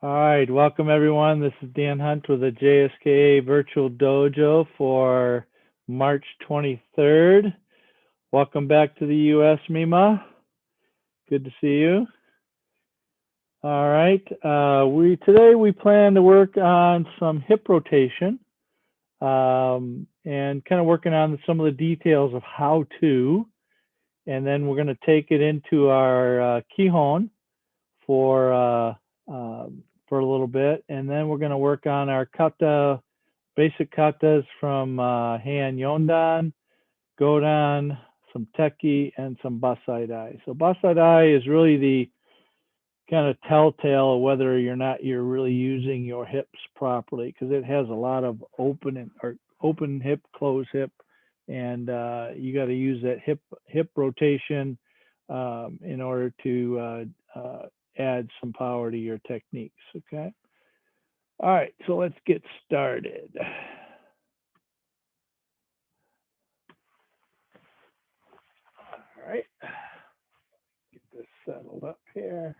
All right, welcome everyone. This is Dan Hunt with the JSKA Virtual Dojo for March 23rd. Welcome back to the US, Mima. Good to see you. All right, today we plan to work on some hip rotation and kind of working on some of the details of how to, and then we're going to take it into our Kihon for for a little bit, and then we're going to work on our kata, basic katas from Heian Yondan, Godan, some teki, and some Bassai dai. So Bassai dai is really the kind of telltale of whether you're really using your hips properly, because it has a lot of open hip, closed hip, and you got to use that hip rotation in order to add some power to your techniques. Okay. All right, so let's get started. All right, get this settled up here.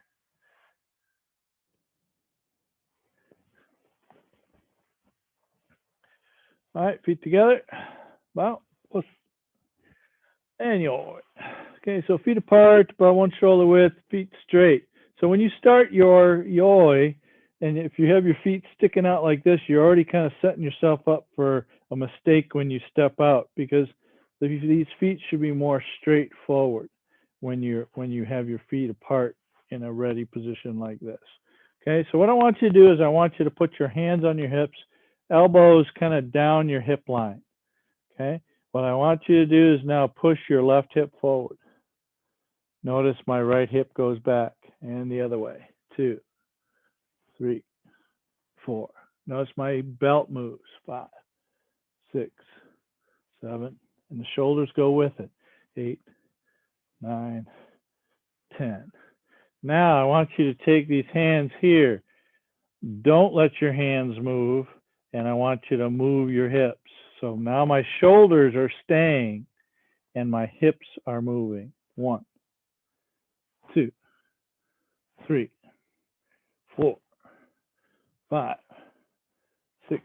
All right, feet together. Well, and yawn. Okay, so feet apart, about one shoulder width, feet straight. So when you start your yoi, and if you have your feet sticking out like this, you're already kind of setting yourself up for a mistake when you step out, because these feet should be more straight forward when you have your feet apart in a ready position like this. Okay, so what I want you to do is I want you to put your hands on your hips, elbows kind of down your hip line. Okay, what I want you to do is now push your left hip forward. Notice my right hip goes back and the other way. 2, 3, 4. Notice my belt moves. 5, 6, 7, and the shoulders go with it. 8, 9, 10. Now I want you to take these hands here. Don't let your hands move, and I want you to move your hips. So now my shoulders are staying and my hips are moving. 1, 2, 3, 4, 5, 6,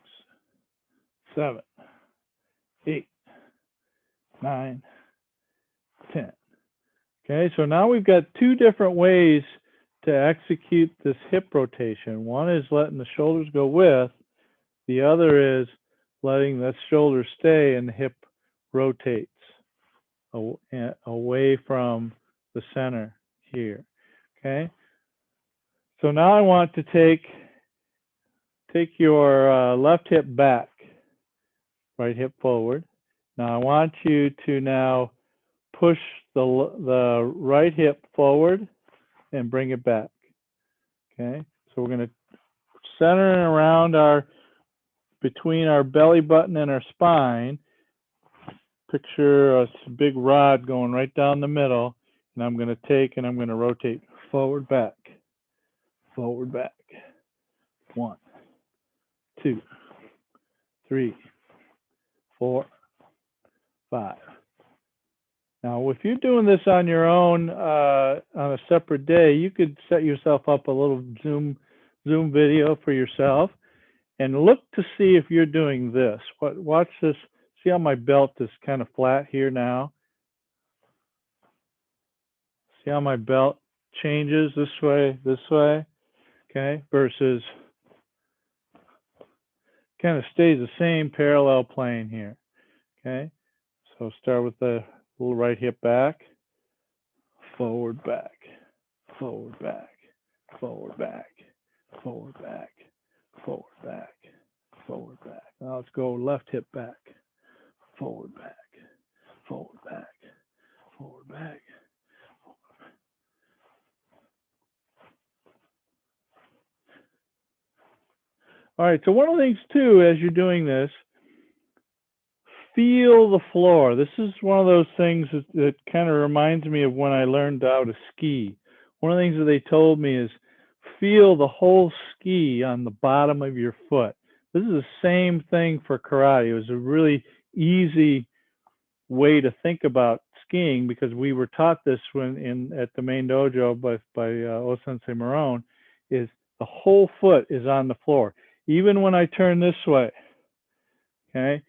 7, 8, 9, 10. Okay, so now we've got two different ways to execute this hip rotation. One is letting the shoulders go with, the other is letting the shoulder stay and the hip rotates away from the center here. Okay, so now I want to take your left hip back, right hip forward. Now I want you to now push the right hip forward and bring it back. Okay, so we're going to center it around between our belly button and our spine. Picture a big rod going right down the middle, and I'm going to take and I'm going to rotate forward, back, 1, 2, 3, 4, 5. Now, if you're doing this on your own on a separate day, you could set yourself up a little Zoom video for yourself and look to see if you're doing this. Watch this. See how my belt is kind of flat here now? See how my belt changes this way, okay, versus kind of stays the same parallel plane here, okay? So start with the little right hip back, forward, back, forward, back, forward, back, forward, back, forward, back, forward, back. Now let's go left hip back, forward, back, forward, back, forward, back. All right, so one of the things too, as you're doing this, feel the floor. This is one of those things that kind of reminds me of when I learned how to ski. One of the things that they told me is feel the whole ski on the bottom of your foot. This is the same thing for karate. It was a really easy way to think about skiing, because we were taught this at the main dojo by O Sensei Marone, is the whole foot is on the floor. Even when I turn this way, okay?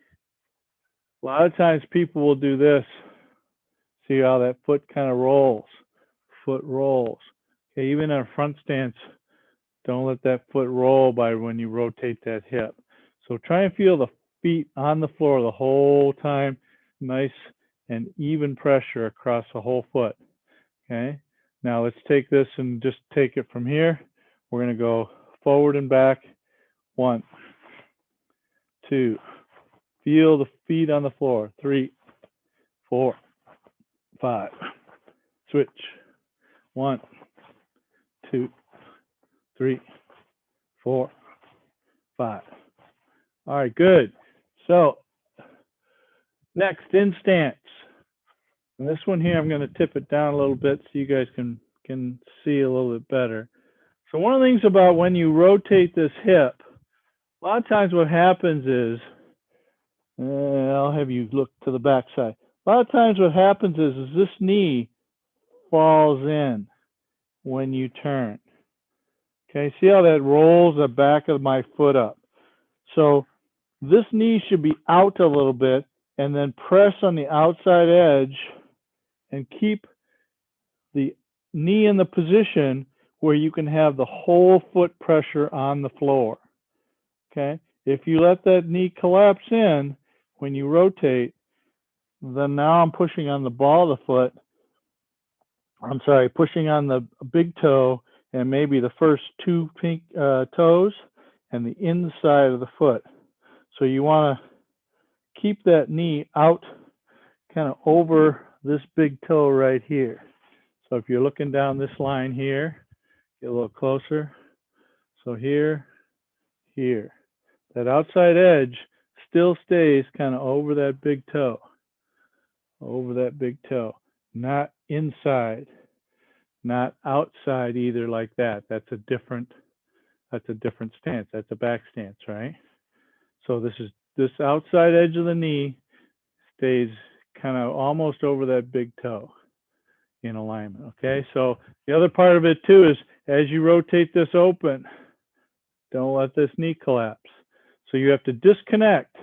A lot of times people will do this. See how that foot kind of rolls? Foot rolls. Okay, even in a front stance, don't let that foot roll by when you rotate that hip. So try and feel the feet on the floor the whole time. Nice and even pressure across the whole foot. Okay, now let's take this and just take it from here. We're going to go forward and back. 1, 2. Feel the feet on the floor. 3, 4, 5. Switch. 1, 2, 3, 4, 5. All right, good. So next, in stance. And this one here, I'm going to tip it down a little bit so you guys can see a little bit better. So one of the things about when you rotate this hip, a lot of times what happens is, I'll have you look to the back side. A lot of times what happens is this knee falls in when you turn. Okay, see how that rolls the back of my foot up. So this knee should be out a little bit and then press on the outside edge and keep the knee in the position where you can have the whole foot pressure on the floor. Okay, if you let that knee collapse in when you rotate, then now I'm pushing on the ball of the foot. I'm sorry, pushing on the big toe and maybe the first 2 pink toes and the inside of the foot. So you want to keep that knee out kind of over this big toe right here. So if you're looking down this line here, get a little closer. So here, here. That outside edge still stays kind of over that big toe. Over that big toe. Not inside. Not outside either like that. That's a different stance. That's a back stance, right? So this outside edge of the knee stays kind of almost over that big toe in alignment. Okay, so the other part of it too is as you rotate this open, don't let this knee collapse. So you have to disconnect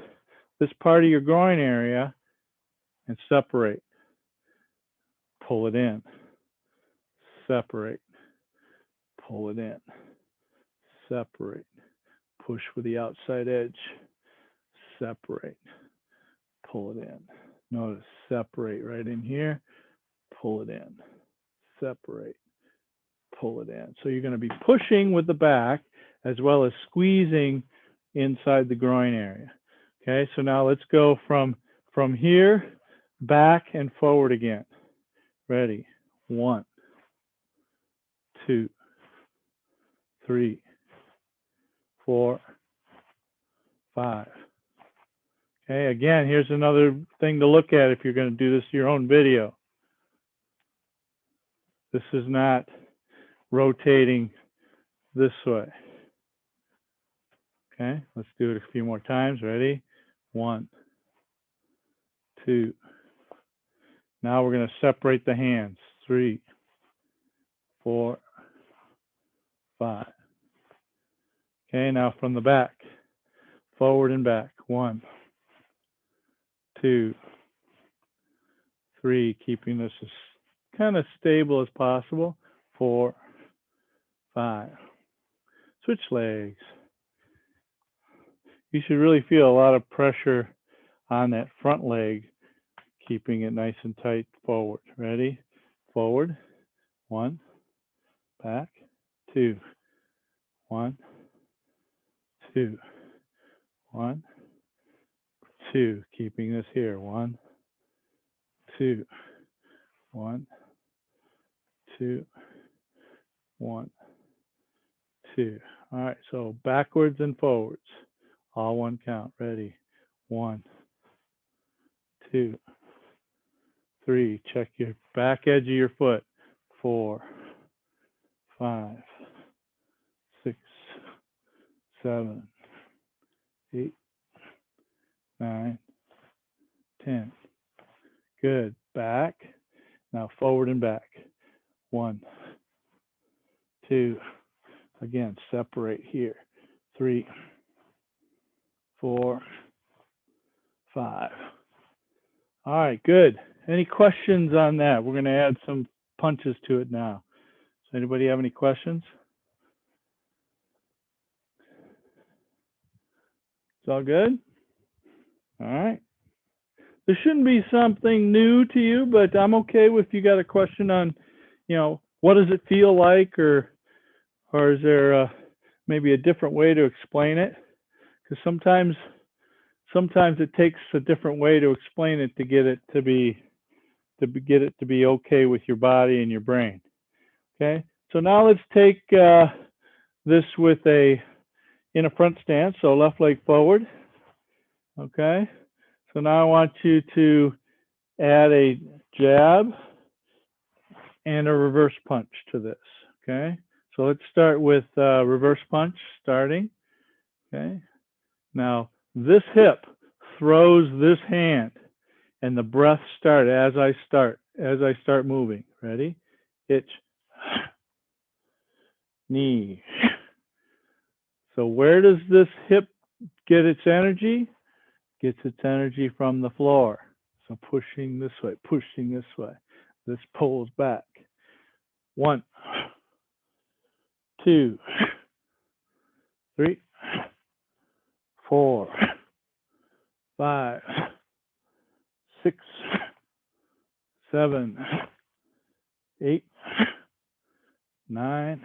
this part of your groin area and separate. Pull it in. Separate. Pull it in. Separate. Push with the outside edge. Separate. Pull it in. Notice separate right in here. Pull it in. Separate. Pull it in. So you're going to be pushing with the back as well as squeezing inside the groin area. Okay, so now let's go from here back and forward again. Ready? 1, 2, 3, 4, 5. Okay, again, here's another thing to look at if you're going to do this your own video. This is not rotating this way. Okay, let's do it a few more times. Ready? 1, 2. Now we're going to separate the hands. 3, 4, 5. Okay, now from the back, forward and back. 1, 2, 3. Keeping this as kind of stable as possible. 4, 5. Switch legs. You should really feel a lot of pressure on that front leg, keeping it nice and tight forward. Ready? Forward. 1, back. 2, 1, 2, 1, 2. Keeping this here. 1, 2, 1, 2, 1, 2. All right, so backwards and forwards, all one count. Ready? 1, 2, 3. Check your back edge of your foot. 4, 5, 6, 7, 8, 9, 10. Good. Back. Now forward and back. 1, 2. Again, separate here. 3, 4, 5. All right, good. Any questions on that? We're going to add some punches to it now. Does anybody have any questions? It's all good? All right. There shouldn't be something new to you, but I'm okay if you got a question on, what does it feel like, or is there maybe a different way to explain it? Because sometimes it takes a different way to explain it to get it to be okay with your body and your brain. Okay, so now let's take this in a front stance, so left leg forward. Okay, so now I want you to add a jab and a reverse punch to this. Okay, so let's start with reverse punch starting. Okay, now this hip throws this hand, and the breath start as I start moving. Ready? Itch, knee. So where does this hip get its energy? Gets its energy from the floor. So pushing this way, pushing this way. This pulls back. 1, 2, 3, 4, 5, 6, 7, 8, 9,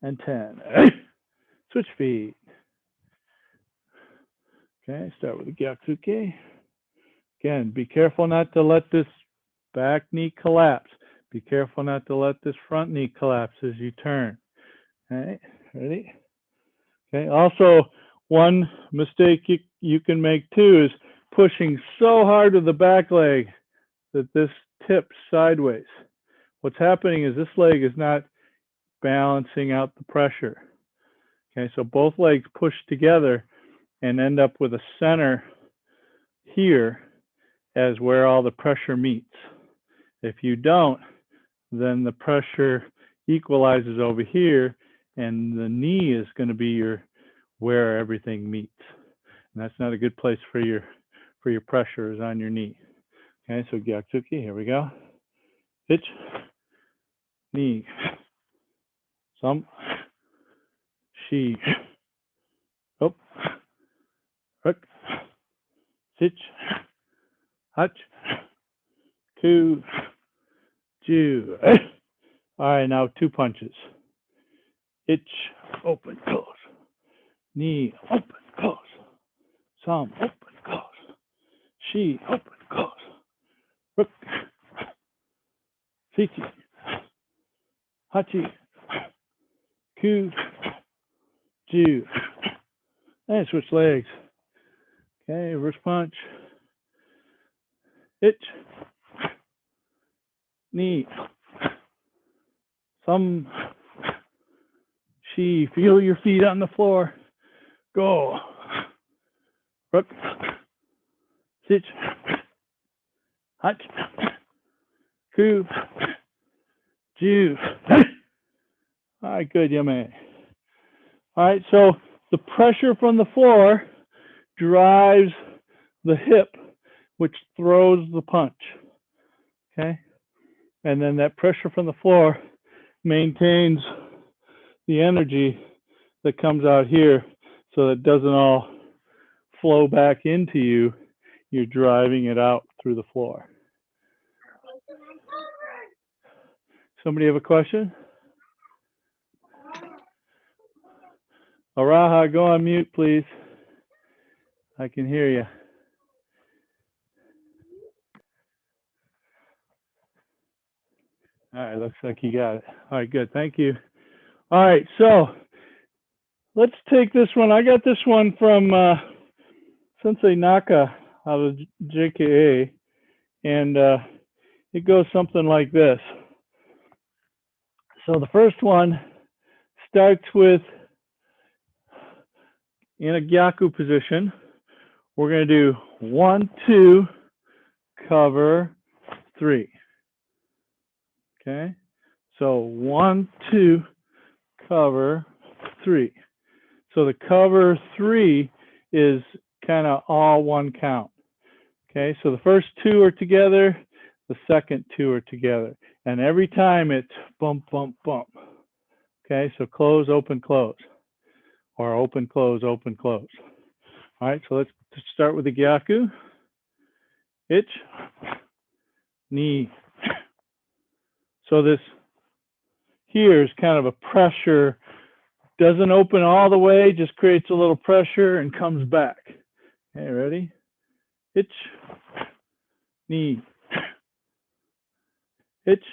and 10. Switch feet. Okay, start with the Gyakusuke. Again, be careful not to let this back knee collapse. Be careful not to let this front knee collapse as you turn. Okay, ready? Okay, also one mistake you can make too is pushing so hard with the back leg that this tips sideways. What's happening is this leg is not balancing out the pressure. Okay, so both legs push together and end up with a center here as where all the pressure meets. If you don't, then the pressure equalizes over here, and the knee is going to be where everything meets. And that's not a good place for your pressure, is on your knee. Okay, so Gyakusuke, here we go. Hitch, knee, some, shi, up, hook, hitch, hutch, ku, ju. All right, now 2 punches. Itch, open, close. Knee, open, close. Some, open, close. Shi, open, close. Hook, Sichi, Hachi, Ku, Ju. And switch legs. Okay, reverse punch. Itch, knee, some, Shi, feel your feet on the floor. Go. Hook, Sich, Hutch, Ku, Ju. All right, good, Yame. All right, so the pressure from the floor drives the hip, which throws the punch. Okay, and then that pressure from the floor maintains the energy that comes out here, so that it doesn't all flow back into you. You're driving it out through the floor. Somebody have a question? Araha, go on mute, please. I can hear you. All right, looks like you got it. All right, good, thank you. All right, so let's take this one. I got this one from Sensei Naka out of JKA, and it goes something like this. So the first one starts with, in a Gyaku position, we're going to do 1, 2, cover, 3. Okay, so 1, 2, cover 3. So the cover 3 is kind of all one count. Okay, so the first 2 are together, the second 2 are together. And every time it's bump, bump, bump. Okay, so close, open, close. Or open, close, open, close. All right, so let's start with the gyaku. Ich, ni. So this here is kind of a pressure. Doesn't open all the way, just creates a little pressure and comes back. Okay, ready? Ich, ni. Ich,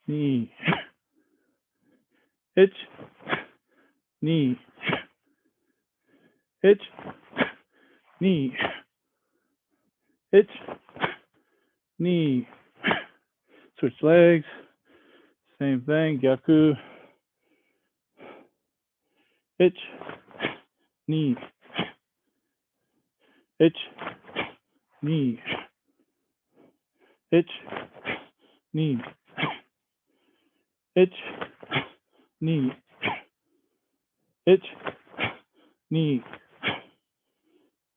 ni. Ich, ni. Ich, ni. Ich, ni. Switch legs. Same thing. Gyaku. Ich, ni. Ich, ni. Ich, ni. Ich, ni. Ich, ni.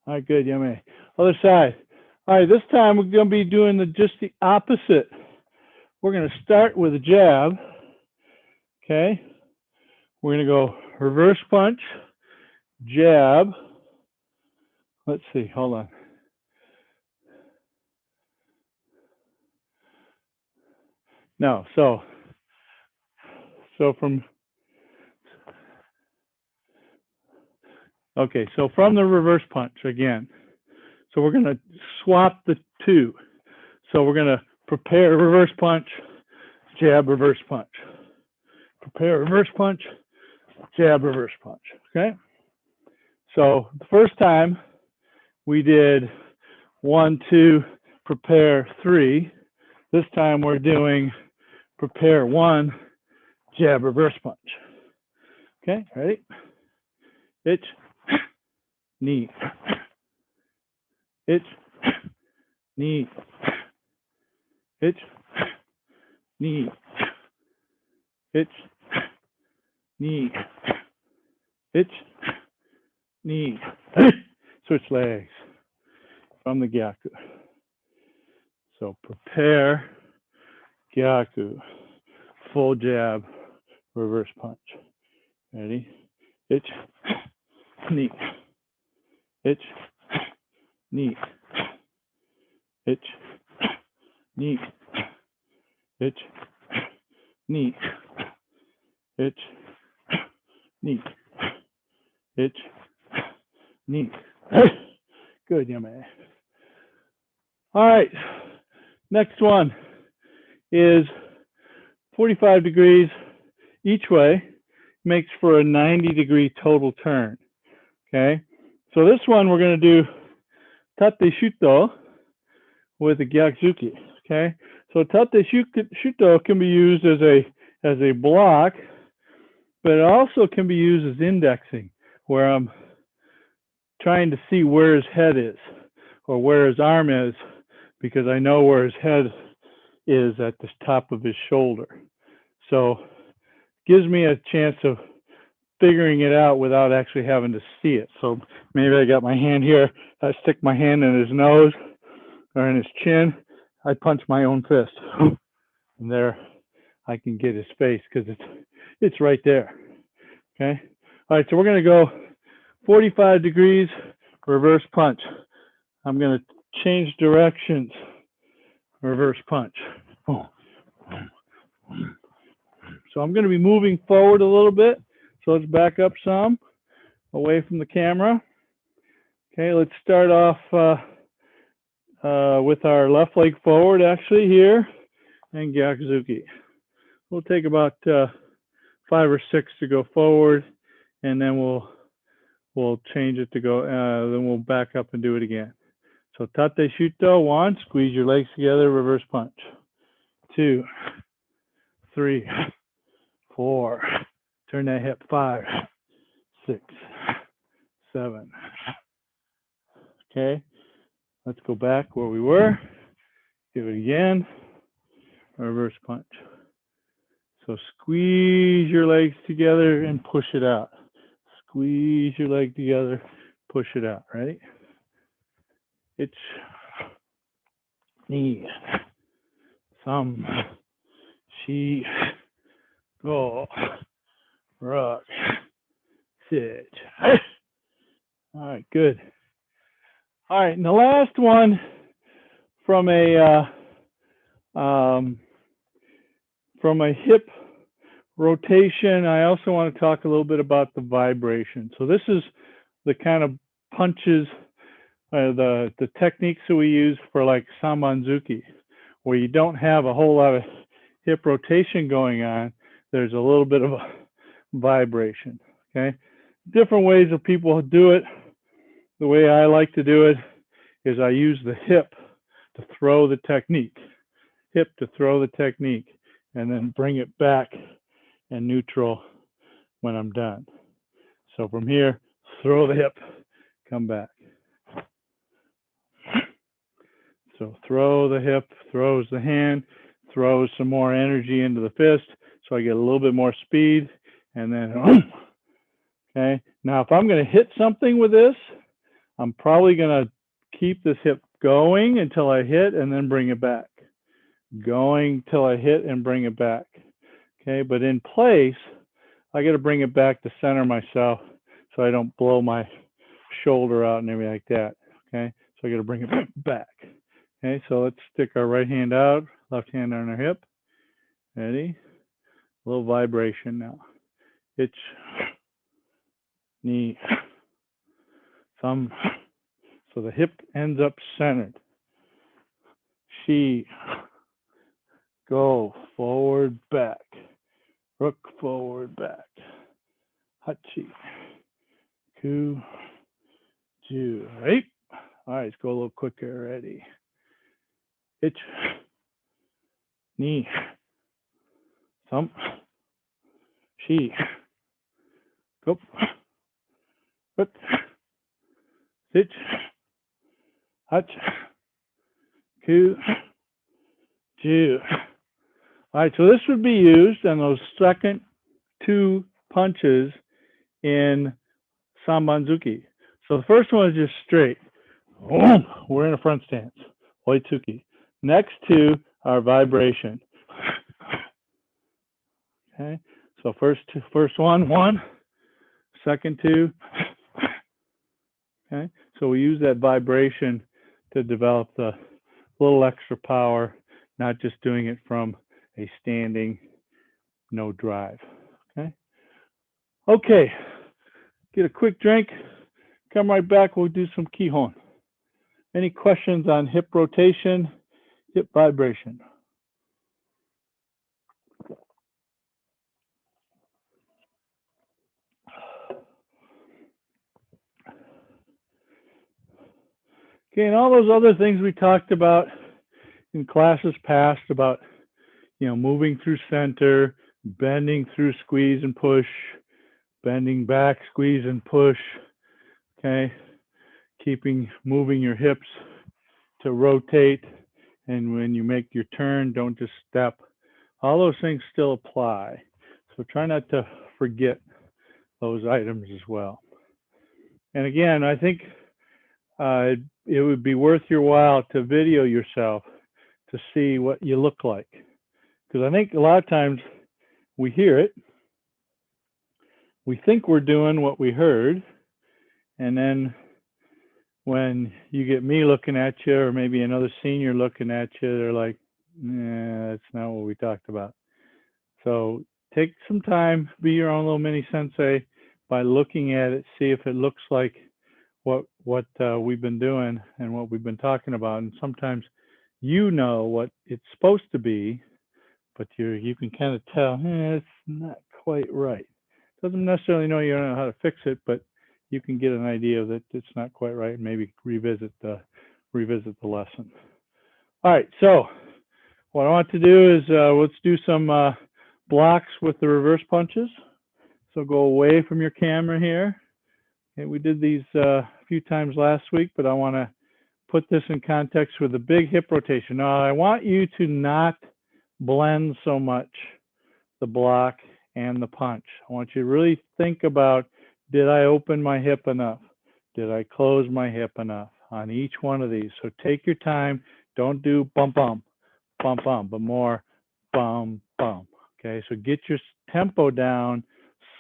All right, good, yummy. Other side. All right, this time we're going to be doing just the opposite. We're going to start with a jab. Okay. We're going to go reverse punch, jab. Let's see, hold on. No, so from, okay, so from the reverse punch again. So we're going to swap the 2. So we're going to prepare reverse punch, jab, reverse punch. Prepare reverse punch, jab, reverse punch. Okay. So the first time we did 1, 2, prepare 3. This time we're doing prepare 1, jab, reverse punch. Okay, ready? Ich, ni. Ich, ni. Ich, ni. Ich, ni. Ich, ni. Switch legs from the gyaku. So prepare, gyaku, full jab, reverse punch. Ready? Ich, ni. Ich, ni. Ich, ni. Ich, ni. Ich, ni. Ich, ni. Good, yummy. All right, next one is 45 degrees each way, makes for a 90-degree total turn. Okay, so this one we're going to do tate shuto with a gyakuzuki. Okay, so tate shuto can be used as a block, but it also can be used as indexing, where I'm trying to see where his head is or where his arm is, because I know where his head is at the top of his shoulder. So gives me a chance of figuring it out without actually having to see it. So maybe I got my hand here, I stick my hand in his nose or in his chin, I punch my own fist. And there I can get his face because it's right there. Okay. All right, so we're going to go 45 degrees reverse punch. I'm going to change directions. Reverse punch. So I'm going to be moving forward a little bit. So let's back up some, away from the camera. Okay, let's start off with our left leg forward, actually, here, and gyakuzuki. We'll take about 5 or 6 to go forward, and then we'll change it to go, then we'll back up and do it again. So tate shuto, 1, squeeze your legs together, reverse punch. 2, 3, 4, turn that hip, 5, 6, 7. Okay, let's go back where we were. Do it again, reverse punch. So squeeze your legs together and push it out. Squeeze your leg together, push it out. Ready? Ich, ni, sam, shi, go, rock, sit. All right, good. All right, and the last one from a hip rotation, I also want to talk a little bit about the vibration. So this is the kind of punches, the techniques that we use for like Sambanzuki, where you don't have a whole lot of hip rotation going on. There's a little bit of a vibration. Okay, different ways that people do it. The way I like to do it is I use the hip to throw the technique, hip to throw the technique, and then bring it back and neutral when I'm done. So from here, throw the hip, come back. So throw the hip, throws the hand, throws some more energy into the fist, so I get a little bit more speed, and then, okay. Now, if I'm going to hit something with this, I'm probably going to keep this hip going until I hit and then bring it back. Going till I hit and bring it back. Okay, but in place, I got to bring it back to center myself so I don't blow my shoulder out and everything like that. Okay, so I got to bring it back. Okay, so let's stick our right hand out, left hand on our hip. Ready? A little vibration now. Ich, ni, thumb. So the hip ends up centered. Shi, go, forward, back. Rook, forward, back. Hachi, ku, ju, right? All right, let's go a little quicker. Ready? Ich, ni, thumb, shi, go, rook, sich, hach, ku, ju. All right, so this would be used on those second two punches in Sambanzuki. So the first one is just straight. We're in a front stance. Oitsuki. Next two are vibration. Okay, so first one, second two. Okay, so we use that vibration to develop the little extra power, not just doing it from a standing, no drive. Okay. Okay. Get a quick drink. Come right back. We'll do some Kihon. Any questions on hip rotation, hip vibration? Okay, and all those other things we talked about in classes past about, moving through center, bending through squeeze and push, bending back, squeeze and push, okay? Moving your hips to rotate, and when you make your turn, don't just step. All those things still apply. So try not to forget those items as well. And again, I think it would be worth your while to video yourself to see what you look like. Because I think a lot of times we hear it, we think we're doing what we heard, and then when you get me looking at you or maybe another senior looking at you, they're like, nah, that's not what we talked about. So take some time, be your own little mini sensei by looking at it, see if it looks like what we've been doing and what we've been talking about. And sometimes you know what it's supposed to be, but you can kind of tell, it's not quite right. Doesn't necessarily know you don't know how to fix it, but you can get an idea that it's not quite right and maybe revisit the lesson. All right, so what I want to do is let's do some blocks with the reverse punches. So go away from your camera here. Okay, we did these a few times last week, but I want to put this in context with a big hip rotation. Now, I want you to not blend so much the block, and the punch. I want you to really think about, did I open my hip enough? Did I close my hip enough on each one of these? So take your time. Don't do bump, bump, bump, bump, but more bum, bum. Okay, so get your tempo down,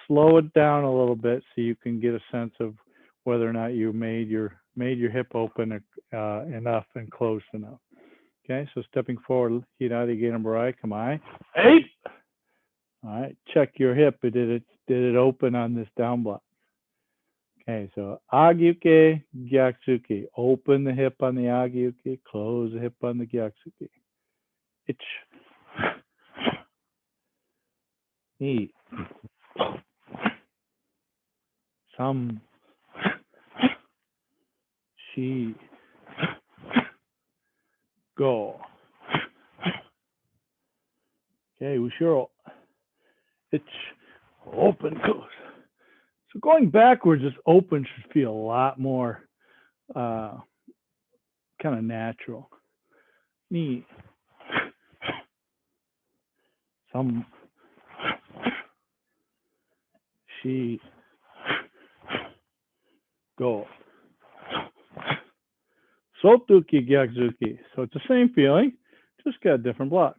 slow it down a little bit so you can get a sense of whether or not you made your hip open enough and closed enough. Okay, so stepping forward, Hirari Barai, Kamai. Eight. All right, check your hip. Did it open on this down block? Okay, so Agyuke, Gyatsuki. Open the hip on the Agyuke, close the hip on the Gyatsuki. Itch. Knee. Some. She. Go. Okay, Ushiro. Itch. Open, close. So going backwards, this open should feel a lot more kind of natural. Knee. Some. She. Go. Sotuki Gyatsuki. So it's the same feeling, just got a different block.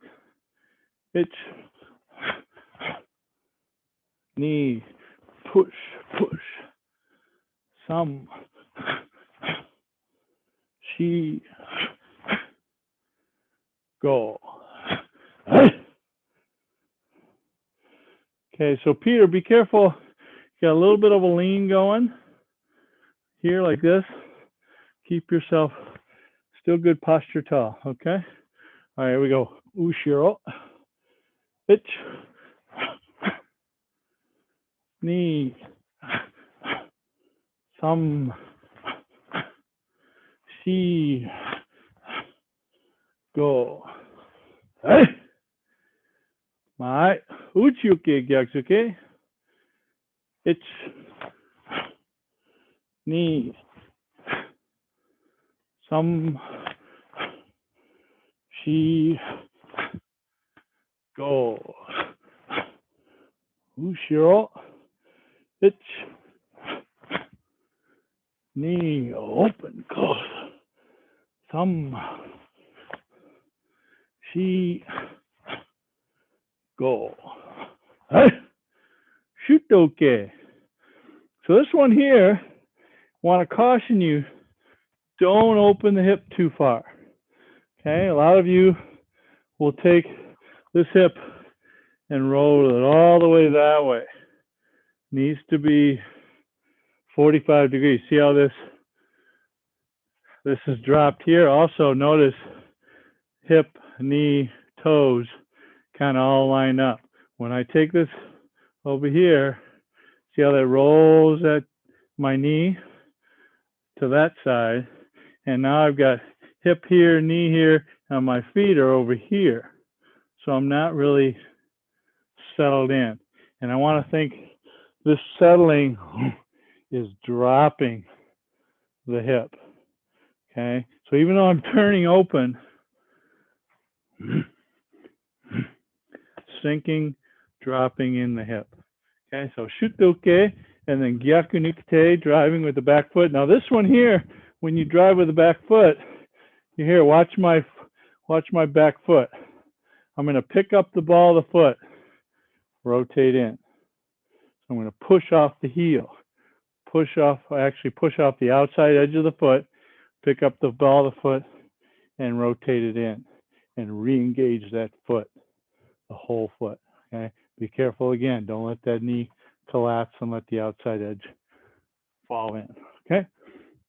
Itch. Knee. Push, push. Some. She. Go. Okay, so Peter, be careful. You got a little bit of a lean going here like this. Keep yourself still good posture tall, okay? All right, here we go. Ushiro. Itch. Knee. Some. She. Go. Hey. My. Uchuke Gyatsuke. Itch. Knee. Some. She. Go. Ushiro. Itch. Knee. Open. Close. Some. She. Go. Hey. Shoot. Okay. So this one here, want to caution you, don't open the hip too far. Okay, a lot of you will take this hip and roll it all the way that way. Needs to be 45 degrees. See how this is dropped here? Also notice hip, knee, toes kind of all line up. When I take this over here, see how that rolls at my knee to that side, and now I've got hip here, knee here, and my feet are over here. So I'm not really settled in. And I want to think this settling is dropping the hip. Okay, so even though I'm turning open, sinking, dropping in the hip. Okay, so shutoke, and then gyaku nikite, driving with the back foot. Now this one here, when you drive with the back foot, you hear, watch my back foot. I'm going to pick up the ball of the foot, rotate in. So I'm going to push off the heel, push off the outside edge of the foot, pick up the ball of the foot, and rotate it in, and re-engage that foot, the whole foot. Okay, be careful again. Don't let that knee collapse and let the outside edge fall in. Okay,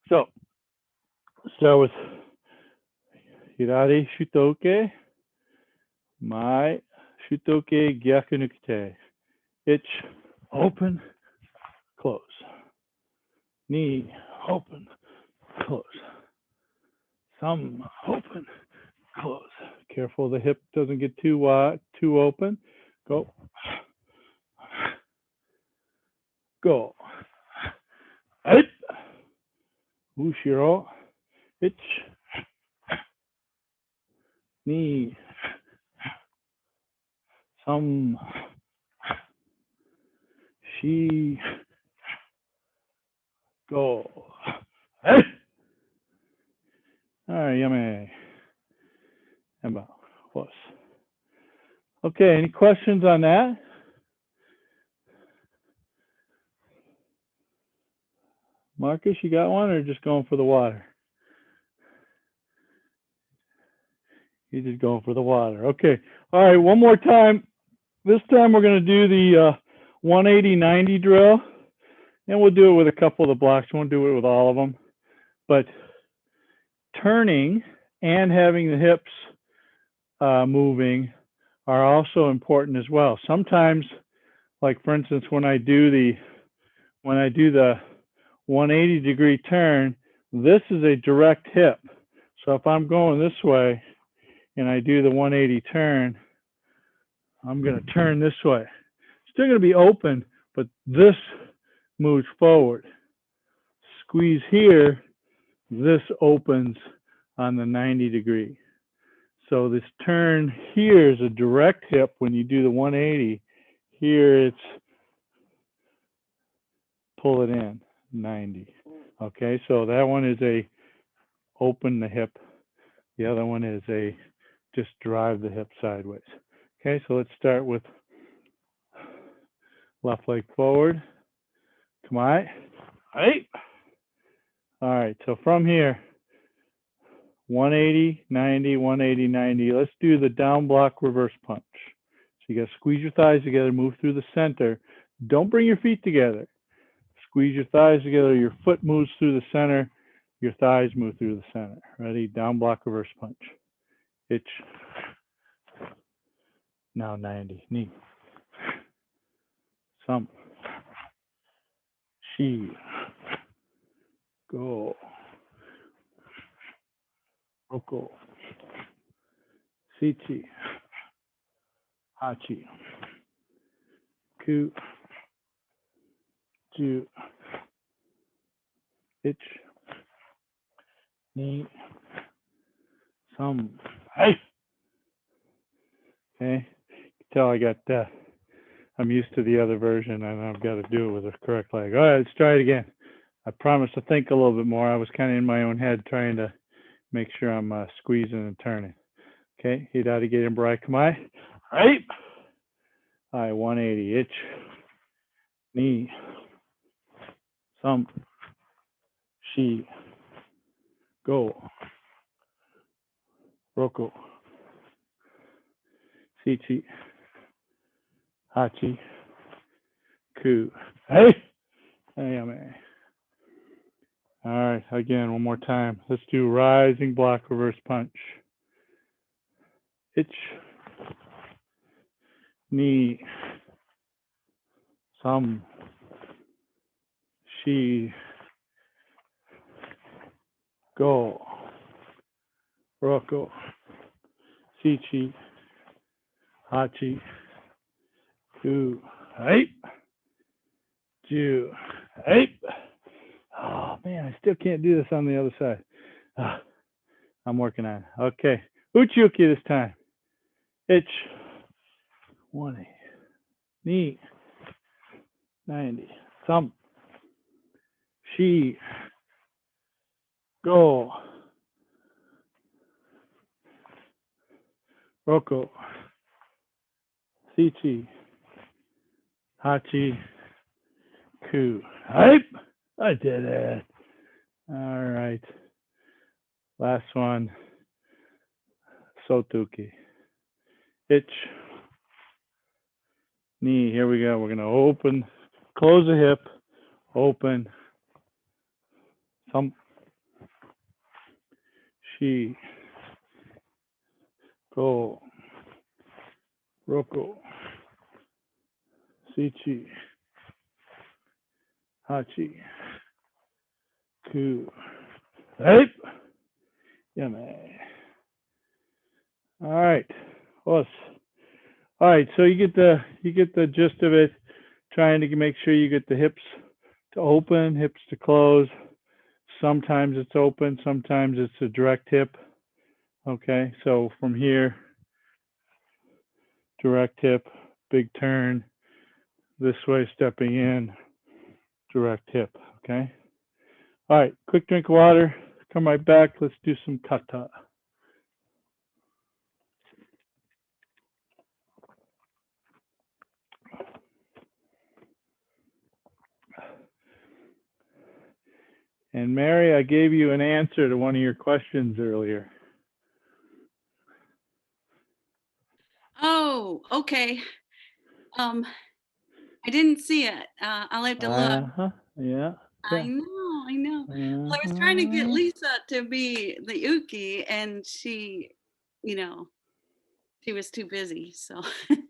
so start with Hirari Shutoke, Mai Shutoke Gyaku Nukite. Itch, open, close. Knee, open, close. Thumb, open, close. Careful the hip doesn't get too wide, too open. Go. Go. It. Ushiro. Itch. Knee. Thumb. She, go. Hey. All right, yummy. About was. Okay, any questions on that? Marcus, you got one, or just going for the water? You're just going for the water. Okay. All right, one more time. This time we're going to do the 180-90 drill, and we'll do it with a couple of the blocks. We won't do it with all of them. But turning and having the hips moving are also important as well. Sometimes, like for instance, when I do the 180-degree turn, this is a direct hip. So if I'm going this way and I do the 180 turn, I'm going to turn this way. Still going to be open, but this moves forward. Squeeze here, this opens on the 90-degree. So this turn here is a direct hip when you do the 180. Here it's pull it in, 90. Okay, so that one is a open the hip. The other one is a just drive the hip sideways. Okay, so let's start with left leg forward. Come on. Right. All right, so from here, 180, 90, 180, 90. Let's do the down block reverse punch. So you got to squeeze your thighs together, move through the center. Don't bring your feet together. Squeeze your thighs together. Your foot moves through the center. Your thighs move through the center. Ready? Down block reverse punch. Itch. Now 90. Knee. Some. She. Go. Roko. Sichi. Hachi. Ku. Ju. Itch. Knee. Some. Hey. Okay. Tell I got I'm used to the other version and I've got to do it with the correct leg. All right, let's try it again. I promise to think a little bit more. I was kind of in my own head trying to make sure I'm squeezing and turning. Okay, hidari and brai kamai. Right. All right, 180. Itch. Knee. Some. Shi. Go. Roko. Sichi. Hachi. Ku. Hey. Ayame. All right, again, one more time. Let's do rising block reverse punch. Itch. Knee. Some. Shi. Go. Roko. Sichi. Hachi. Ku. Hey. Ju. Hey. Oh man, I still can't do this on the other side. I'm working on it. Okay. Uchiuki this time. Itch. 180. Knee. 90. Thumb. Shi. Go. Roko. Sichi. Hachi. Ku. Hype. I did it. All right. Last one. Sotuki. Itch. Knee. Here we go. We're going to open, close the hip, open. Thumb. Shi. Go. Roko. Sichi. Hachi. Ku. Hey. Yummy. All right. All right. So you get the gist of it. Trying to make sure you get the hips to open, hips to close. Sometimes it's open. Sometimes it's a direct hip. Okay. So from here, direct hip, big turn. this way, stepping in, direct hip, okay? All right, quick drink of water, come right back, let's do some kata. And Mary, I gave you an answer to one of your questions earlier. Oh, okay. I didn't see it. I'll have to look. Yeah. I know, I know. Well, I was trying to get Lisa to be the Uki, and she, you know, she was too busy. So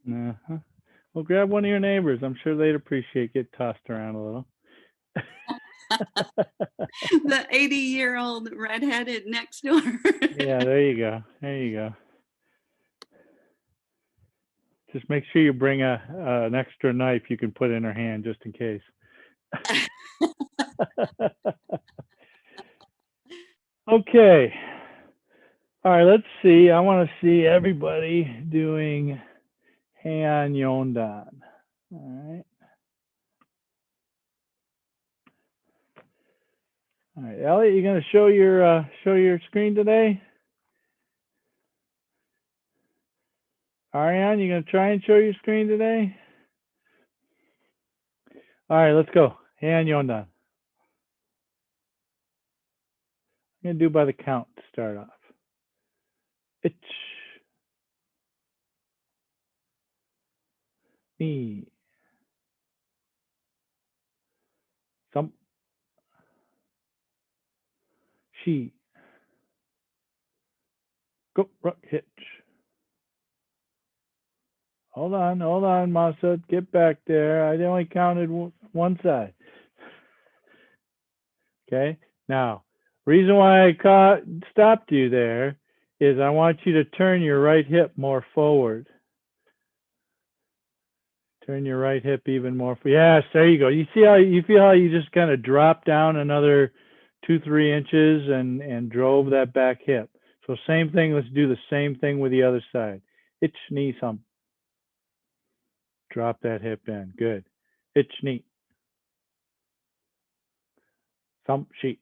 Well, grab one of your neighbors. I'm sure they'd appreciate get tossed around a little. the 80-year-old redheaded next door. Yeah, there you go. There you go. Just make sure you bring an extra knife you can put in her hand just in case. Okay. All right, let's see. I want to see everybody doing Heian Yondan. All right. All right, Elliot, you going to show your screen today? Ariane, you going to try and show your screen today? All right, let's go. Heian Yondan. I'm going to do by the count to start off. Ich, ni, some, she, go, rock, hitch. Hold on, Masa. Get back there. I only counted one side. Okay. Now, reason why I stopped you there is I want you to turn your right hip more forward. Turn your right hip even more. Yes, there you go. You see how you feel how you just kind of dropped down another 2-3 inches and drove that back hip. So same thing. Let's do the same thing with the other side. Ich, knee, thumb. Drop that hip in. Good. Ich, knee. Thumb, sheet.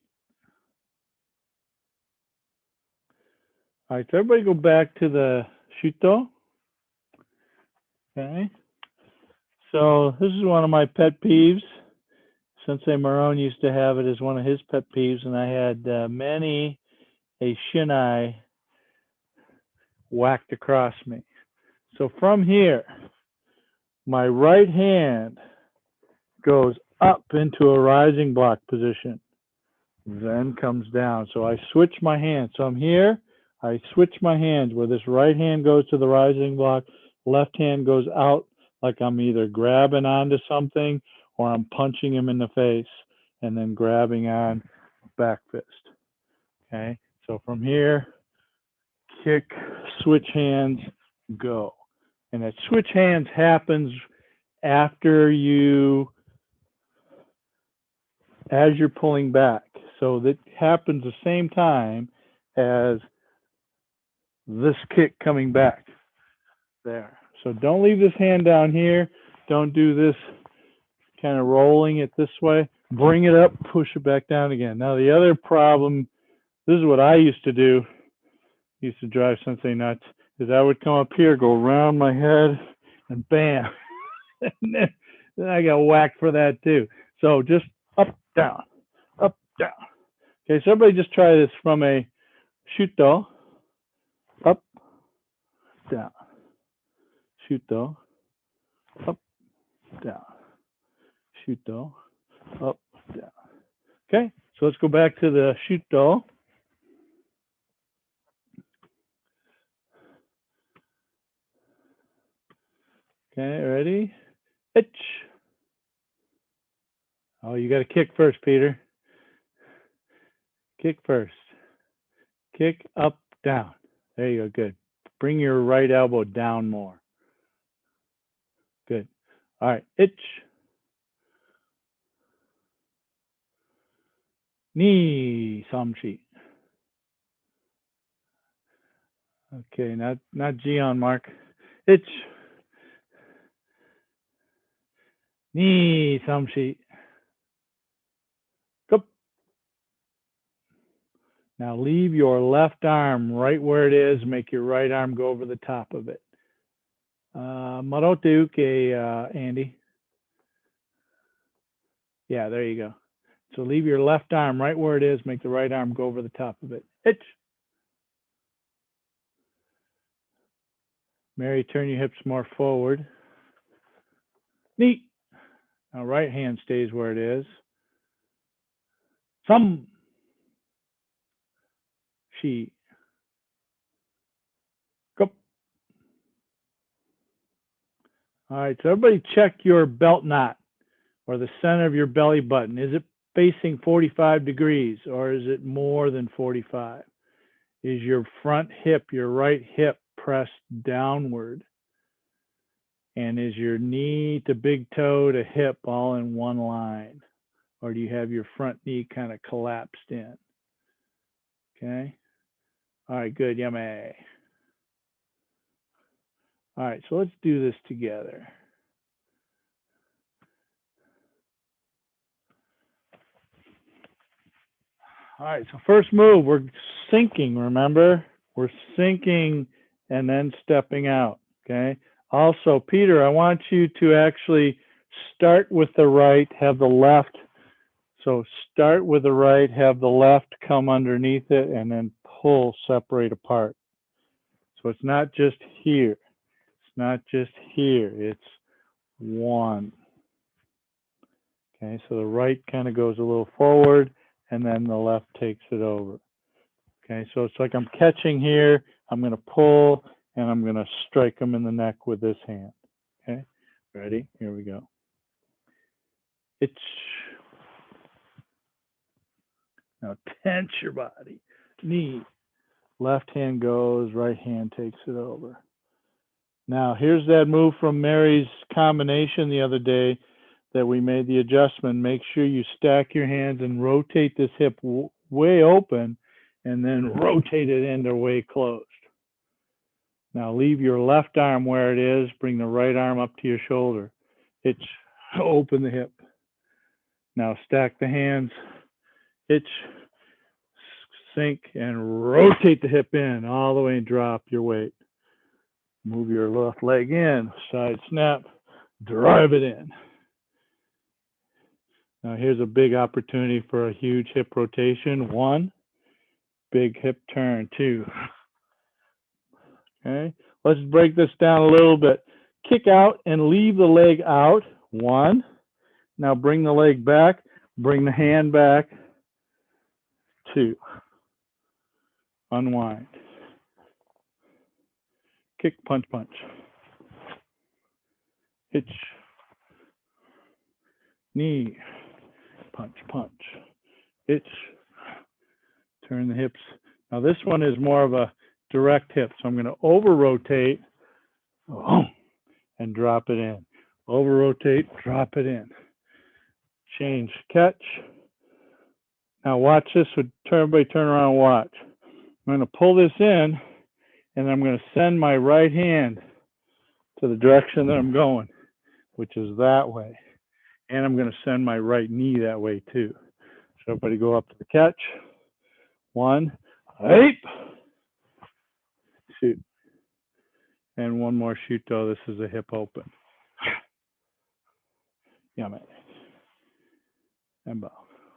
All right, so everybody go back to the shuto. Okay. So this is one of my pet peeves. Sensei Marone used to have it as one of his pet peeves, and I had many a shinai whacked across me. So from here, my right hand goes up into a rising block position, then comes down. So I switch my hands. So I'm here, I switch my hands where this right hand goes to the rising block, left hand goes out like I'm either grabbing onto something or I'm punching him in the face and then grabbing on back fist. Okay, so from here, kick, switch hands, go. And that switch hands happens after you, as you're pulling back. So that happens the same time as this kick coming back there. So don't leave this hand down here. Don't do this kind of rolling it this way. Bring it up, push it back down again. Now the other problem, this is what I used to do, used to drive Sensei nuts, is I would come up here, go around my head, and bam. And then I got whacked for that too. So just up, down, up, down. Okay, so everybody just try this from a shuto, up, down, shuto, up, down, shuto, up, down. Okay, so let's go back to the shuto. Okay, ready? Itch. Oh, you got to kick first, Peter. Kick first. Kick up, down. There you go, good. Bring your right elbow down more. Good. All right, itch. Knee, samshi. Okay, not Gion, Mark. Itch. Ni samshi. Go. Now leave your left arm right where it is. Make your right arm go over the top of it. Marote uke, Andy. Yeah, there you go. So leave your left arm right where it is. Make the right arm go over the top of it. Itch. Mary, turn your hips more forward. Neat. Now right hand stays where it is. Some. She. Go. All right, so everybody check your belt knot or the center of your belly button. Is it facing 45 degrees or is it more than 45? Is your front hip, your right hip pressed downward? And is your knee to big toe to hip all in one line? Or do you have your front knee kind of collapsed in? Okay. All right, good. Yummy. All right, so let's do this together. All right, so first move, we're sinking, remember? We're sinking and then stepping out, okay? Also, Peter, I want you to actually start with the right, have the left. So start with the right, have the left come underneath it, and then pull, separate apart. So it's not just here. It's not just here. It's one. Okay, so the right kind of goes a little forward, and then the left takes it over. Okay, so it's like I'm catching here, I'm going to pull, and I'm going to strike them in the neck with this hand. Okay, ready? Here we go. It's now tense your body. Knee. Left hand goes, right hand takes it over. Now, here's that move from Mary's combination the other day that we made the adjustment. Make sure you stack your hands and rotate this hip way open and then rotate it into way closed. Now leave your left arm where it is. Bring the right arm up to your shoulder. Itch, open the hip. Now stack the hands. Itch, sink, and rotate the hip in all the way and drop your weight. Move your left leg in, side snap, drive it in. Now here's a big opportunity for a huge hip rotation. One, big hip turn. Two. Okay, let's break this down a little bit. Kick out and leave the leg out. One. Now bring the leg back, bring the hand back. Two. Unwind. Kick, punch, punch. Hitch. Knee. Punch, punch. Hitch. Turn the hips. Now this one is more of a direct hip, so I'm going to over rotate and drop it in. Over rotate, drop it in. Change, catch. Now watch this. Everybody turn around and watch. I'm going to pull this in, and I'm going to send my right hand to the direction that I'm going, which is that way. And I'm going to send my right knee that way too. So everybody go up to the catch. One, eight, shoot. And one more shoot though. This is a hip open. Yummy. And bow.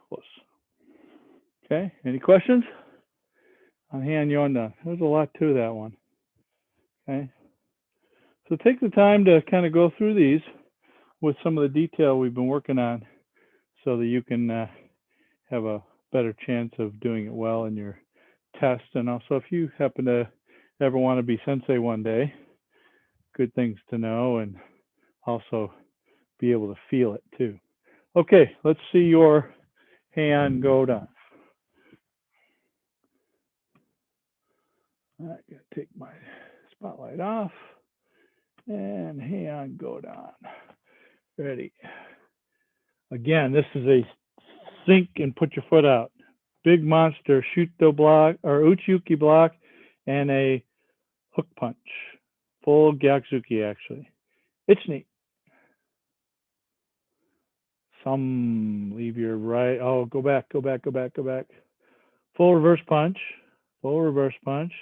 Close. Okay, any questions? On Heian Yondan. There's a lot to that one. Okay. So take the time to kind of go through these with some of the detail we've been working on so that you can have a better chance of doing it well in your test. And also if you happen to ever want to be sensei one day, good things to know and also be able to feel it too. Okay, let's see your Heian Godan. I gotta take my spotlight off and Heian Godan. Ready. Again, this is a sink and put your foot out. Big monster shuto block or uchi-uki block and a hook punch. Full gyakzuki actually. It's neat. Some. Leave your right. Oh, go back, go back, go back, go back. Full reverse punch. Full reverse punch.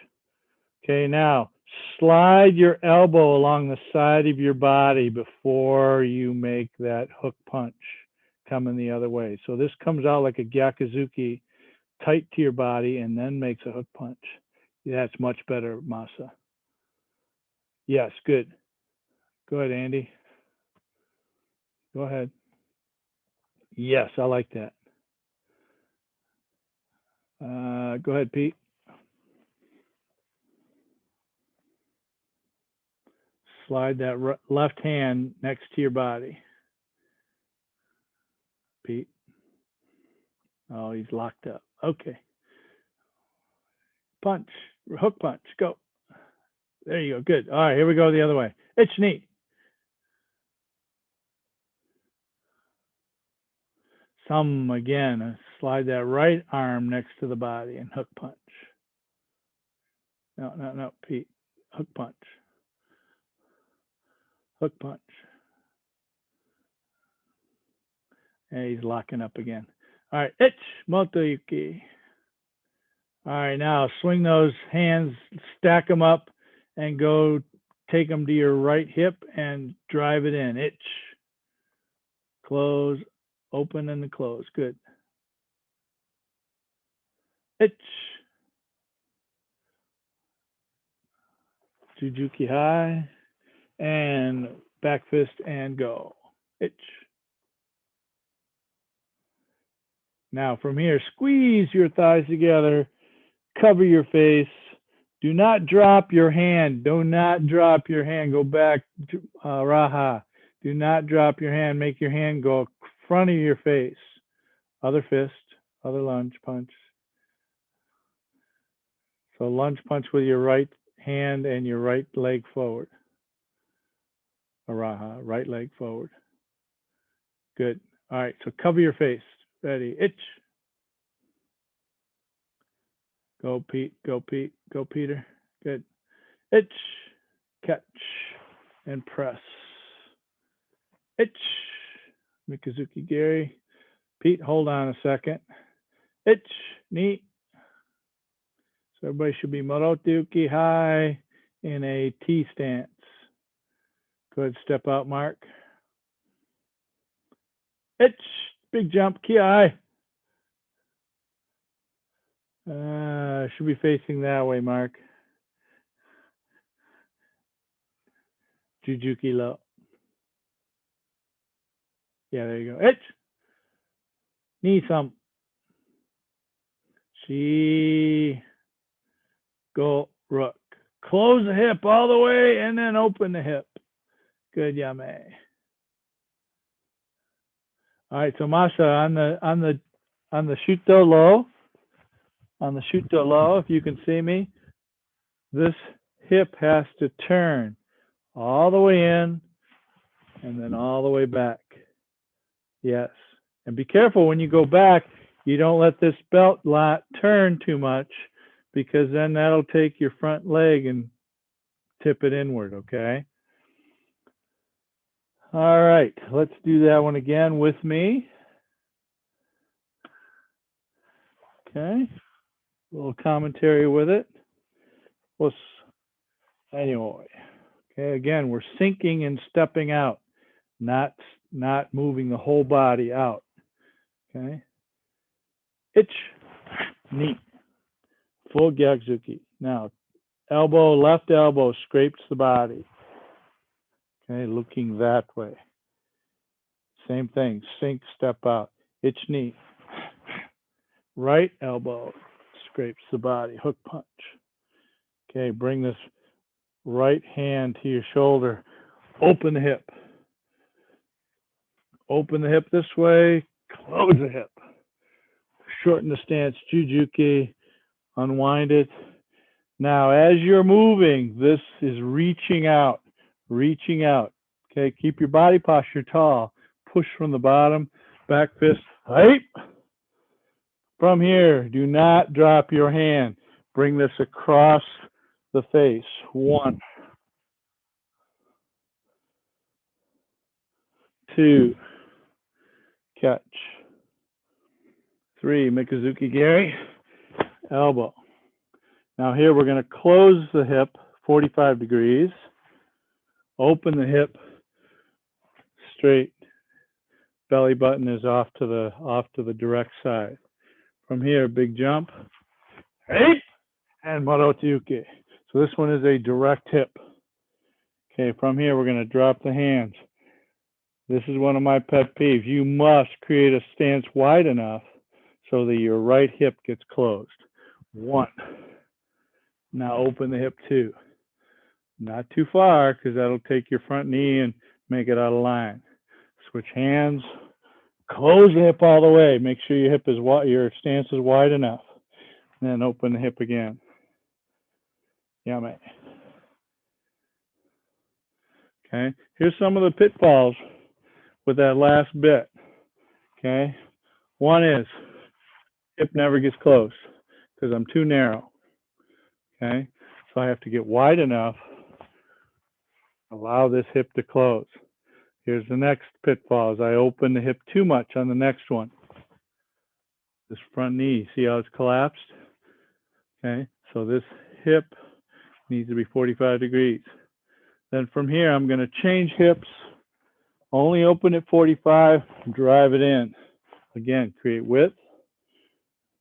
Okay, now slide your elbow along the side of your body before you make that hook punch coming the other way. So this comes out like a gyakuzuki, tight to your body, and then makes a hook punch. That's much better, Masa. Yes, good. Go ahead, Andy. Go ahead. Yes, I like that. Go ahead, Pete. Slide that left hand next to your body. Pete. Oh, he's locked up. Okay. Punch. Hook punch. Go. There you go. Good. All right, here we go the other way. It's neat. Some again. Slide that right arm next to the body and hook punch. No, no, no, Pete. Hook punch. Hook punch. And he's locking up again. All right, ich, motoyuki. All right, now swing those hands, stack them up, and go take them to your right hip and drive it in. Ich. Close, open, and close. Good. Ich. Jujuki high. And back fist and go. Ich. Now from here, squeeze your thighs together, cover your face. Do not drop your hand. Do not drop your hand. Go back to Raha. Do not drop your hand. Make your hand go front of your face. Other fist, other lunge punch. So lunge punch with your right hand and your right leg forward. Araha, right leg forward. Good. All right, so cover your face. Ready, ich. Go, Pete, go, Pete, go, Peter. Good. Ich, catch, and press. Ich, Mikazuki Gary. Pete, hold on a second. Ich, neat. So everybody should be Morotuki high in a T stance. Go ahead, step out, Mark. Ich, big jump, ki. Should be facing that way, Mark. Jujuki low. Yeah, there you go. Ich. Knee thump. She. Go rook. Close the hip all the way and then open the hip. Good, Yame. All right, so Masha on the shuto low. On the shuto low, if you can see me, this hip has to turn all the way in and then all the way back. Yes. And be careful when you go back, you don't let this belt lot turn too much, because then that'll take your front leg and tip it inward, okay? All right, let's do that one again with me. Okay, a little commentary with it. Anyway, okay, again, we're sinking and stepping out, not moving the whole body out, okay? Ich, neat, full gyakuzuki. Now, left elbow scrapes the body. Okay, looking that way. Same thing, sink, step out. Ich, knee. Right elbow scrapes the body, hook punch. Okay, bring this right hand to your shoulder. Open the hip. Open the hip this way, close the hip. Shorten the stance, Jujuki, unwind it. Now, as you're moving, this is reaching out, reaching out. Okay, keep your body posture tall. Push from the bottom, back fist, hype. From here, do not drop your hand. Bring this across the face. 1, 2. catch. 3, Mikazuki Gary, elbow. Now here we're going to close the hip 45 degrees, open the hip straight, belly button is off to the direct side. From here, big jump, right, and Marotiuke. So this one is a direct hip. Okay, from here we're going to drop the hands. This is one of my pet peeves. You must create a stance wide enough so that your right hip gets closed. 1. Now open the hip 2. Not too far, because that'll take your front knee and make it out of line. Switch hands. Close the hip all the way. Make sure your hip is wide, your stance is wide enough. And then open the hip again. Yame. Okay. Here's some of the pitfalls with that last bit. Okay. One is hip never gets closed because I'm too narrow. Okay. So I have to get wide enough. Allow this hip to close. Here's the next pitfall, is I open the hip too much on the next one. This front knee, see how it's collapsed? Okay, so this hip needs to be 45 degrees. Then from here, I'm going to change hips, only open at 45, drive it in. Again, create width,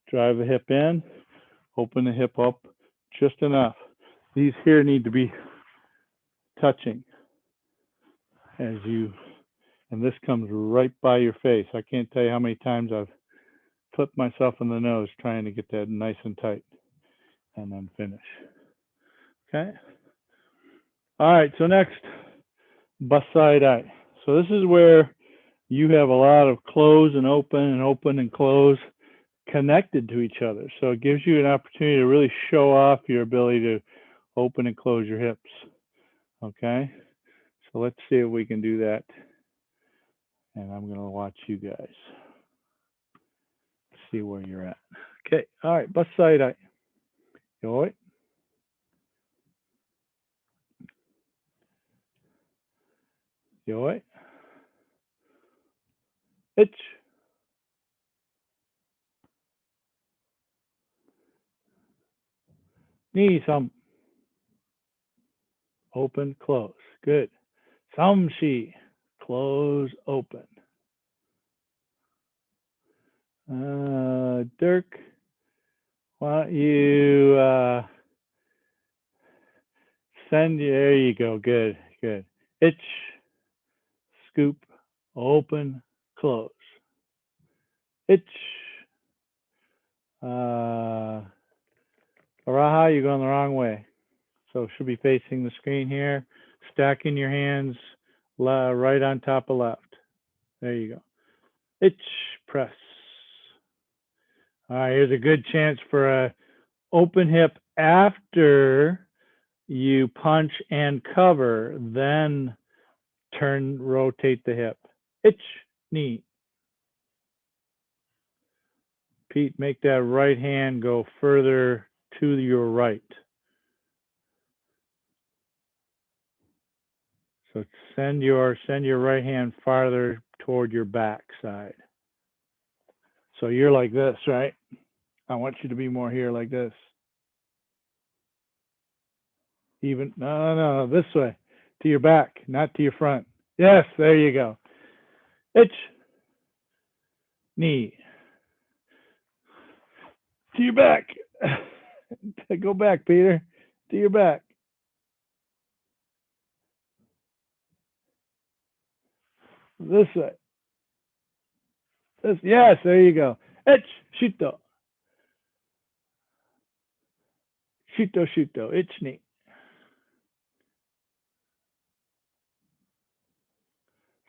drive the hip in, open the hip up just enough. These here need to be touching as you, and this comes right by your face. I can't tell you how many times I've clipped myself in the nose trying to get that nice and tight, and then finish. Okay. All right, so next, Bassai Dai. So this is where you have a lot of close and open and close connected to each other. So it gives you an opportunity to really show off your ability to open and close your hips. Okay, so let's see if we can do that. And I'm going to watch you guys. See where you're at. Okay, all right, Bassai Dai. Yoi. Yoi. Itch. Knee, some. Open, close. Good. Samshi. Close, open. Dirk, why don't you send you, there you go, good, good. Itch, scoop, open, close. Itch, Araha, you're going the wrong way. So should be facing the screen here, stacking your hands right on top of left. There you go. Itch, press. All right, here's a good chance for a open hip after you punch and cover, then rotate the hip. Itch, knee. Pete, make that right hand go further to your right. So send your right hand farther toward your back side. So you're like this, right? I want you to be more here like this. Even, no, this way, to your back, not to your front. Yes, there you go. Itch, knee, to your back. Go back, Peter, to your back. This way. This, yes, there you go. Itch, shito. Shito, shito, itch, knee.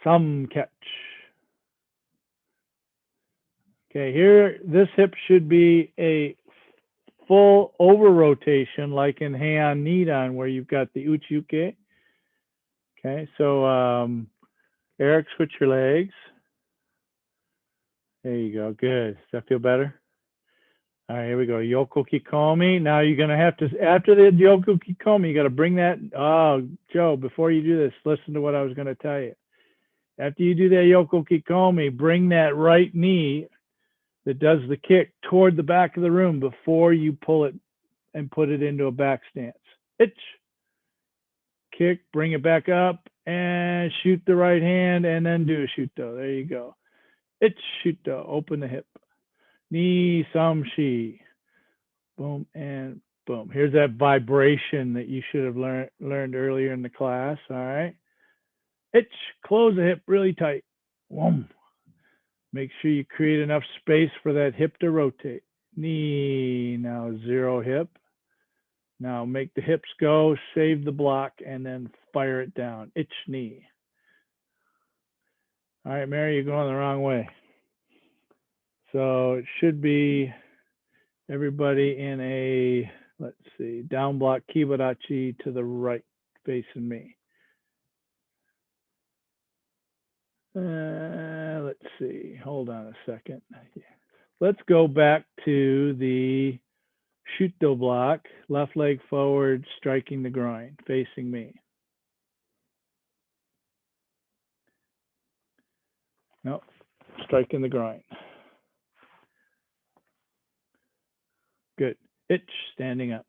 Some catch. Okay, here, this hip should be a full over rotation, like in Heian Yondan, where you've got the uchiuke. Okay, so Eric, switch your legs. There you go, good. Does that feel better? All right, here we go. Yoko Kikomi. Now you're going to have to, after the Yoko Kikomi, you got to bring that. Oh, Joe, before you do this, listen to what I was going to tell you. After you do that yoko kikomi, bring that right knee that does the kick toward the back of the room before you pull it and put it into a back stance. Itch. Kick, bring it back up, and shoot the right hand, and then do a shuto. There you go. Itch, shuto. Open the hip. Ni, sam, shi. Boom, and boom. Here's that vibration that you should have learned earlier in the class. All right. Itch, close the hip really tight. Boom. Make sure you create enough space for that hip to rotate. Knee, now zero hip. Now make the hips go, save the block, and then fire it down. Itch knee. All right, Mary, you're going the wrong way. So it should be everybody in a, let's see, down block kibarachi to the right facing me. Let's see, hold on a second. Let's go back to the shuto block, left leg forward, striking the groin, facing me. Nope, striking the groin. Good. Itch, standing up.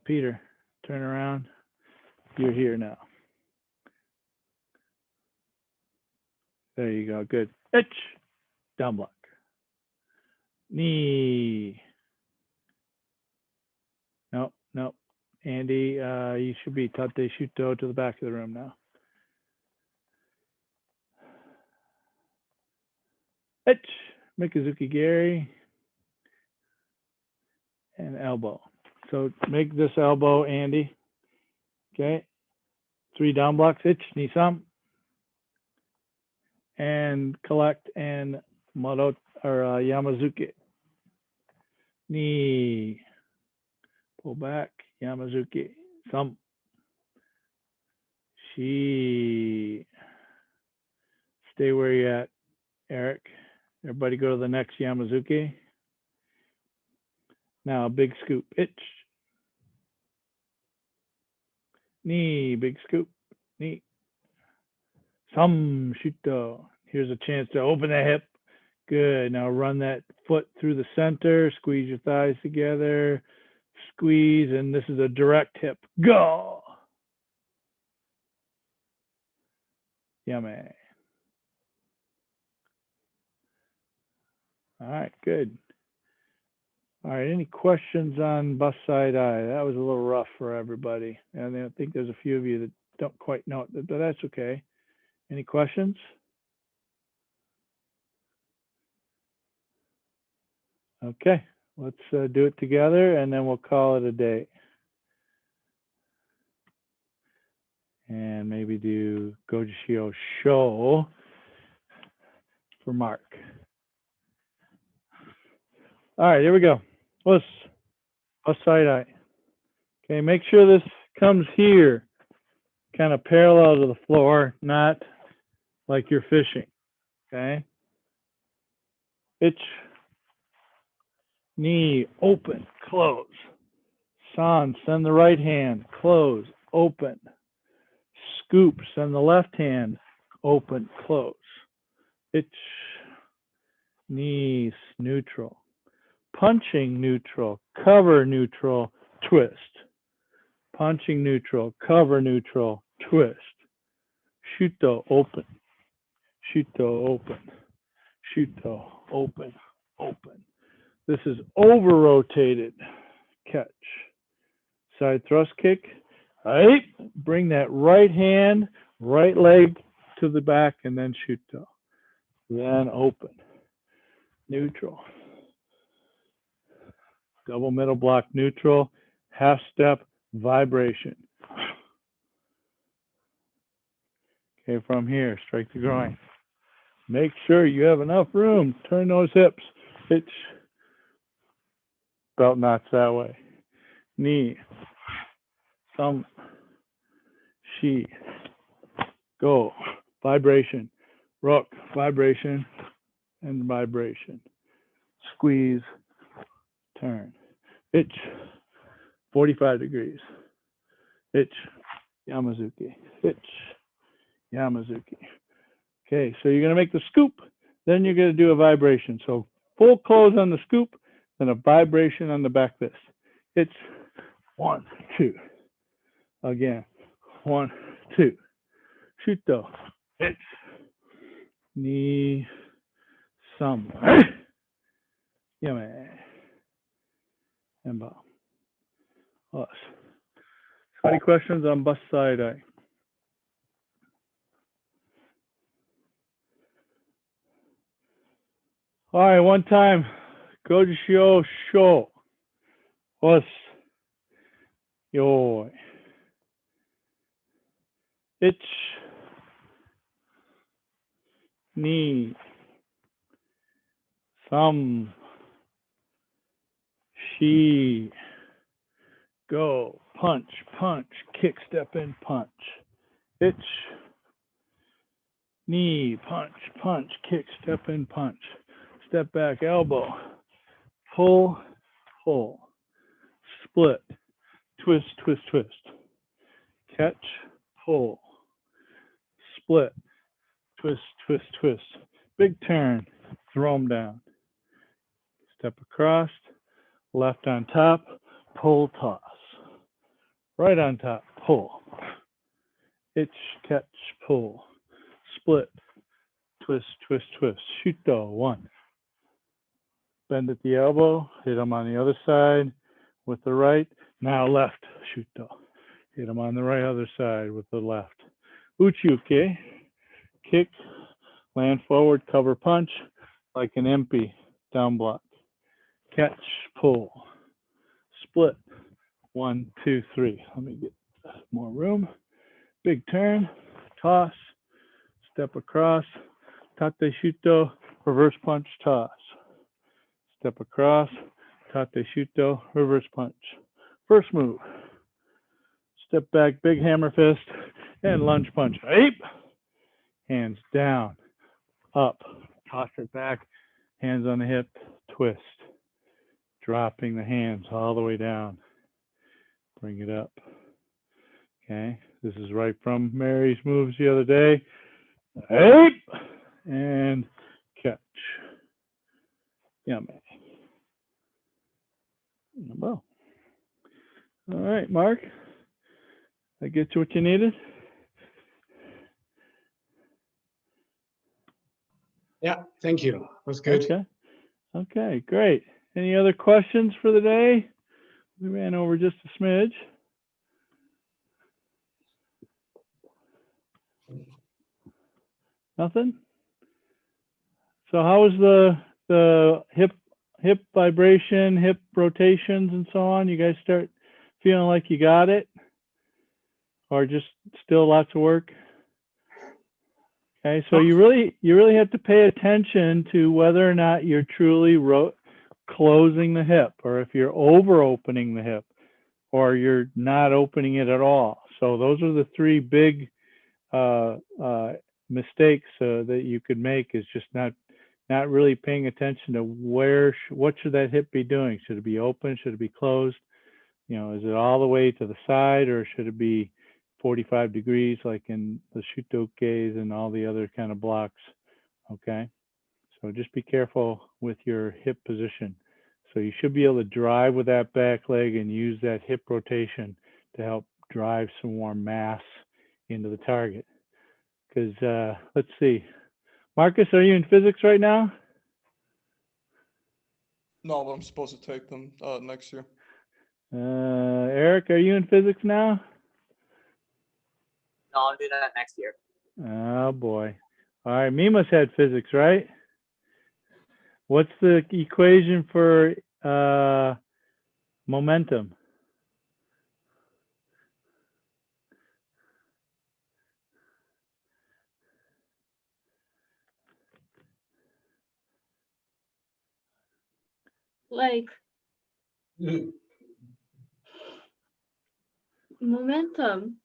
Peter, turn around. You're here now. There you go. Good. Itch, down block. Knee. Nope, nope. Andy, you should be tate shuto to the back of the room now. Itch, Mikazuki Gary, and elbow. So make this elbow, Andy. Okay. 3 down blocks. Itch, knee sam. And collect and Maro or Yamazuki. Knee. Pull back. Yamazuki. Sam. Shi. Stay where you're at, Eric. Everybody go to the next Yamazuki. Now big scoop. Itch. Knee. Big scoop. Knee. Sam shuto. Here's a chance to open the hip. Good. Now run that foot through the center. Squeeze your thighs together. Squeeze, and this is a direct hip. Go. Yummy. All right, good. All right, any questions on Bassai? That was a little rough for everybody. And I think there's a few of you that don't quite know it, but that's okay. Any questions? Okay, let's do it together and then we'll call it a day. And maybe do Gojishio Show for Mark. All right, here we go. Let's Bassai. Okay, make sure this comes here, kind of parallel to the floor, not like you're fishing. Okay. Itch, knee, open, close. San, send the right hand, close, open. Scoop, send the left hand, open, close. Itch, knees, neutral. Punching, neutral, cover, neutral, twist. Punching, neutral, cover, neutral, twist. Shuto, open. Shuto, open. Shuto, open, open. This is over-rotated. Catch. Side thrust kick. Right. Bring that right hand, right leg to the back, and then shuto. Then open. Neutral. Double middle block neutral. Half step vibration. Okay, from here, strike the groin. Make sure you have enough room. Turn those hips. Itch. Belt knots that way. Knee. Thumb. Shi. Go. Vibration. Rook. Vibration. And vibration. Squeeze. Turn. Itch. 45 degrees. Itch. Yamazuki. Itch. Yamazuki. Okay, so you're going to make the scoop, then you're going to do a vibration. So full close on the scoop, then a vibration on the back fist. It's 1, 2. Again, 1, 2. Shuto. It's ni, sam. Yame. And bow. Us. Any questions on Bassai? All right, one time. Gojo sho. Us. Yo. Ich. Ni. Sam. She. Go. Punch. Punch. Kick, step in, punch. Itch. Knee. Punch. Punch. Kick, step in, punch. Step back, elbow. Pull. Pull. Split. Twist, twist, twist. Catch. Pull. Split. Twist, twist, twist. Big turn. Throw them down. Step across. Left on top. Pull, toss. Right on top. Pull. Itch, catch, pull. Split. Twist, twist, twist. Shuto. 1. Bend at the elbow. Hit them on the other side with the right. Now left. Shuto. Hit them on the right other side with the left. Uchiuke. Kick. Land forward. Cover punch like an empty down block. Catch. Pull. Split. 1, 2, 3. Let me get more room. Big turn. Toss. Step across. Tate shuto. Reverse punch. Toss. Step across. Tate shuto. Reverse punch. First move. Step back. Big hammer fist. And lunge punch. Ape. Hands down. Up. Toss it back. Hands on the hip. Twist. Dropping the hands all the way down. Bring it up. Okay. This is right from Mary's moves the other day. Ape. And catch. Yummy. Well. All right, Mark. I get you what you needed? Yeah, thank you. That was good. Okay. Okay, great. Any other questions for the day? We ran over just a smidge. Nothing? So how was the hip vibration, hip rotations and so on? You guys start feeling like you got it? Or just still lots of work? Okay, so you really have to pay attention to whether or not you're truly closing the hip, or if you're over opening the hip, or you're not opening it at all. So those are the 3 big mistakes that you could make, is just not really paying attention to what should that hip be doing. Should it be open? Should it be closed? You know, is it all the way to the side, or should it be 45 degrees like in the shutokes and all the other kind of blocks? Okay, so just be careful with your hip position. So you should be able to drive with that back leg and use that hip rotation to help drive some more mass into the target. Because let's see, Marcus, are you in physics right now? No, but I'm supposed to take them next year. Eric, are you in physics now? No, I'll do that next year. Oh boy. All right, Mima's had physics, right? What's the equation for momentum? Like momentum.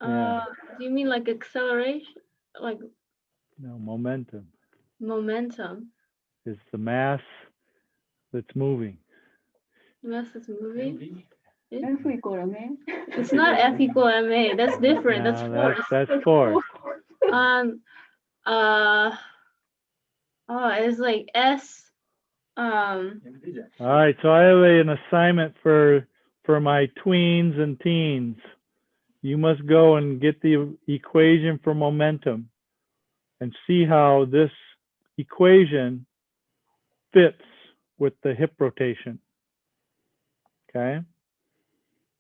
Yeah. Do you mean like acceleration? Like No, momentum momentum. is the mass that's moving. Mass is moving. F equal ma. It's not F equal ma. That's different. No, That's force. that's force. It's like S. All right, so I have an assignment for my tweens and teens. You must go and get the equation for momentum and see how this equation fits with the hip rotation. Okay?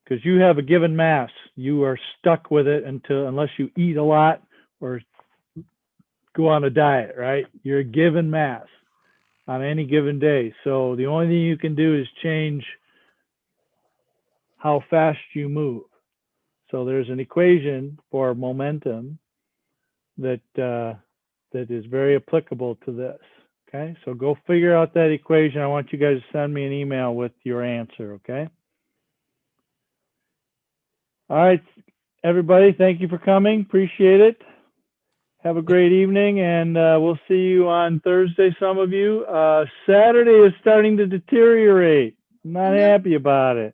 Because you have a given mass. You are stuck with it unless you eat a lot or go on a diet, right? You're a given mass on any given day. So the only thing you can do is change how fast you move. So there's an equation for momentum that is very applicable to this. Okay, so go figure out that equation. I want you guys to send me an email with your answer. Okay. All right, everybody. Thank you for coming. Appreciate it. Have a great evening, and we'll see you on Thursday. Some of you. Saturday is starting to deteriorate. I'm not happy about it.